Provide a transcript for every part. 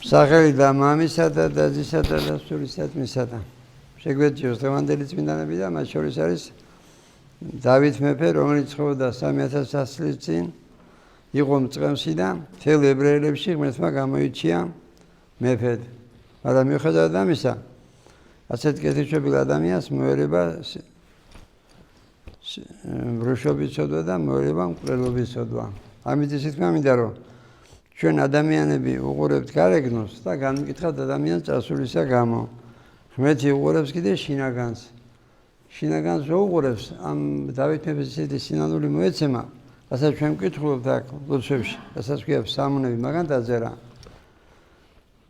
სახელი და მამისა და დაზისა და სულისათმისა და შეგვეციოს დღევანდელი წმინდანები და მათ შორის არის დავით მეფე, რომელიც ცხოვრობდა 3000 წლის წინ, იყო მწყემსი და მთელ ებრაელებში ღმერთმა გამოიჩია მეფედ. მაგრამ მიუხედავად ამისა, ასეთ კეთილშობილ ადამიანს მოერება ბრუშობის ცოდვა და მოერება მკვლელობის ცოდვა. ამით ისე თქმა მინდა, რომ ჩვენ ადამიანები უყურებთ გარეგნოს და განმკითხავთ ადამიანს წარსულისა გამო. ღმერთი უყურებს კიდე შინაგანს. შინაგანს უყურებს, ამ დავით მეფეს ისეთი სინანული მოეცემა, რასაც ჩვენ ვკითხულობთ აქ ლოცვებში, რასაც ქვია ფსალმუნები, მაგან დაწერა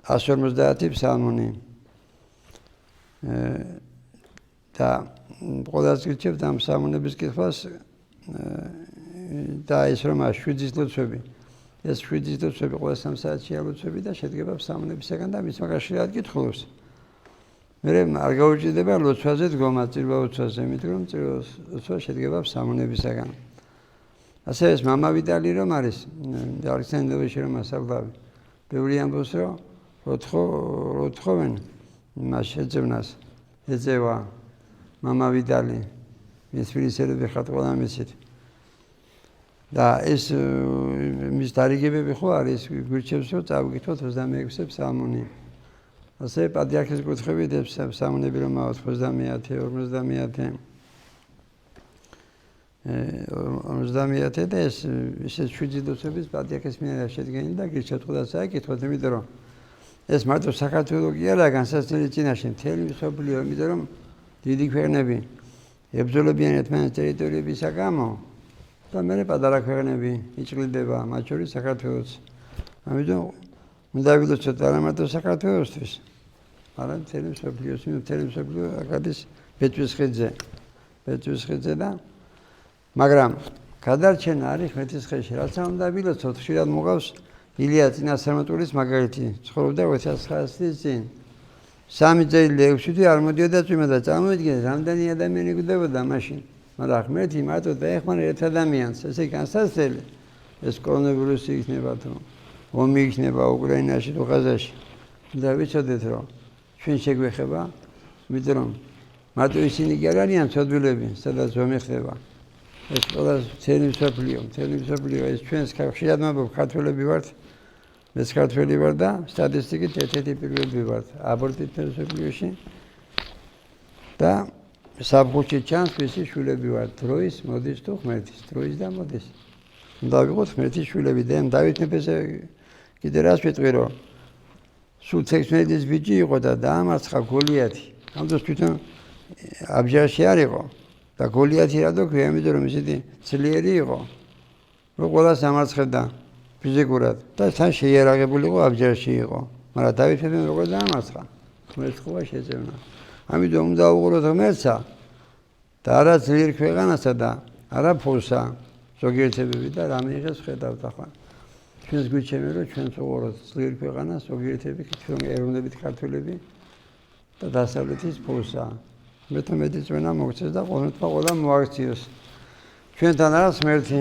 150 ფსალმუნი. და ყველას გირჩევთ ამ ფსალმუნების კითხვას და ის რომ 7 ლოცვები. ეს 7 ლოცვები ყველა 3 საათშია ლოცვები და შედგება ფსალმუნებისაგან და მის მაგაშრად კითხულობს. მე არ გაუჭირდება ლოცვაზე დგომა წირვა ლოცვაზე, იმიტომ რომ წირვა ლოცვა შედგება ფსალმუნებისაგან. ასე ეს მამა ვიტალი რომ არის ალექსანდრიაში რომ ასავლავი. ბევრი ამბობს რომ როთხოვენ მას შეძვნას ეძევა მამა ვიტალი მის ფილისერები ხართ ყველა მისით. და ეს მის დარიგებები ხო არის გვირჩევს რომ წავიკითხოთ 26 ფსალმუნი. ასე პატრიარქის კუთხებით ეს ფსალმუნები რომ 90, 50 და ეს ისეთ 7 ლოცვების პატრიარქის მიერ შედგენილი და გირჩევთ ყველა საიკითხოთ, იმიტომ რომ ეს მარტო საქართველოს კი არა განსაცდელი წინაშე მთელი მსოფლიო, იმიტომ რომ დიდი ქვეყნები ებრძოლებიან ერთმანეთის ტერიტორიებისა გამო და მე პატარა ქვეყნები იჭრილდება, მათ შორის საქართველოც. ამიტომ მინდა ვილოცოთ არა მარტო საქართველოსთვის, არამედ მთელი მსოფლიოს, მთელი მსოფლიო აკადის ბეწვის ხიდზე და მაგრამ გადარჩენა არის ღმერთის ხელში. რაც უნდა ვილოცოთ, ხშირად მოყავს ილია წინასწარმეტყველის მაგალითი. ცხოვრობდა 2900 წლის წინ. 3 წელი 6 თვე არ მოდიოდა წვიმა და წარმოიდგინეთ, რამდენი ადამიანი გვდებოდა მაშინ. მაგრამ ღმერთი მარტო დაეხმარა ერთ ადამიანს, ესე განსაცდელი. ეს კორონავირუსი იქნება თუ ომი იქნება უკრაინაში თუ ღაზაში. და ვიცოდეთ რომ ჩვენ შეგვეხება, იმიტომ რომ მარტო ისინი კი არ არიან ცოდვილები, სადაც ომი ხდება. ეს ყველა მთელი მსოფლიო, ეს ჩვენს ხშირად მოგ ქართველები ვართ, მეც ქართველი ვარ და სტატისტიკით ერთ-ერთი პირველი ვართ აბორტით მსოფლიოში და საბჭოში ჩანს ვისი შვილები ვართ, დროის მოდის თუ ღმერთის, დროის და მოდის. უნდა ვიყოთ ღმერთის შვილები და დავით მეფეზე კიდე რას ვიტყვი რომ სულ 16 წლის ბიჭი იყო და დაამარცხა გოლიათი. ამ დროს თვითონ აბჯარში არ იყო. და გოლიათი რადო ქვია, იმიტომ რომ ისეთი ძლიერი იყო, რომ ყველას ამარცხებდა ფიზიკურად და თან შეიარაღებული იყო, აბჯარში იყო. მაგრამ დავით მეფემ როგორ დაამარცხა? ღმერთს ხო შეძევნა. ამიტომ უნდა უყუროთ ღმერთსა და არა ძლიერ ქვეყანასა და არა ფულსა, ზოგიერთებები და რამე იღებს ხედავთ ახლა. ჩვენს გვიჩემენ რომ ჩვენც უყუროთ ძლიერ ქვეყანას, ზოგიერთები თვითონ ეროვნებით ქართველები და დასავლეთის ფულსა. მეტი წვენა მოგცეს და ყოველთვის ყველა მოაქციოს. ჩვენთან არის ღმერთი.